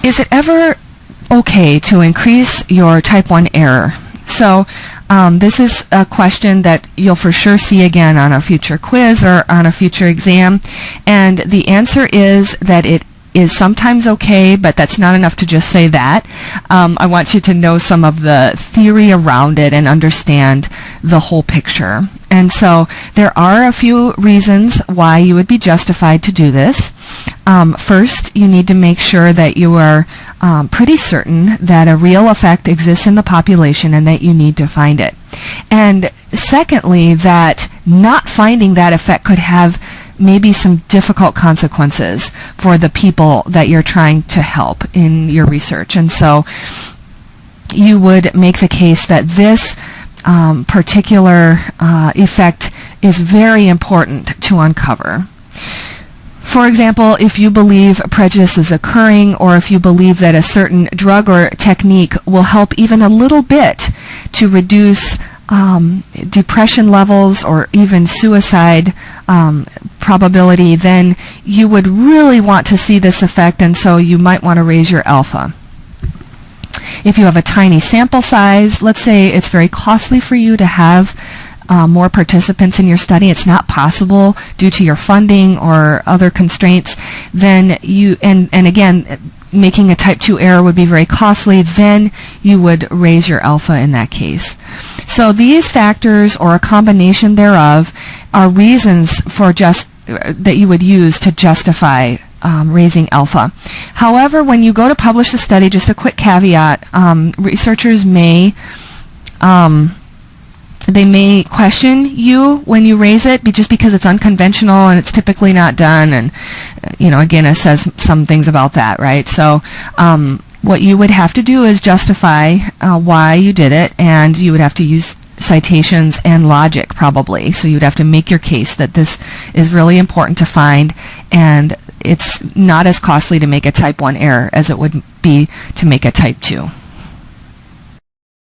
Is it ever okay to increase your type 1 error? So this is a question that you'll for sure see again on a future quiz or on a future exam, and the answer is that it is sometimes okay, but that's not enough to just say that. I want you to know some of the theory around it and understand the whole picture. And so there are a few reasons why you would be justified to do this. First, you need to make sure that you are pretty certain that a real effect exists in the population and that you need to find it. And secondly, that not finding that effect could have maybe some difficult consequences for the people that you're trying to help in your research. And so you would make the case that this particular effect is very important to uncover. For example, if you believe prejudice is occurring, or if you believe that a certain drug or technique will help even a little bit to reduce depression levels or even suicide probability, then you would really want to see this effect, and so you might want to raise your alpha. If you have a tiny sample size, let's say it's very costly for you to have more participants in your study, it's not possible due to your funding or other constraints, then you, and again, making a type 2 error would be very costly, then you would raise your alpha in that case. So these factors, or a combination thereof, are reasons for that you would use to justify raising alpha. However, when you go to publish the study, just a quick caveat, researchers may they may question you when you raise it, just because it's unconventional and it's typically not done, and again, it says some things about that, right? So what you would have to do is justify why you did it, and you would have to use citations and logic probably. So you'd have to make your case that this is really important to find, and it's not as costly to make a type 1 error as it would be to make a type 2.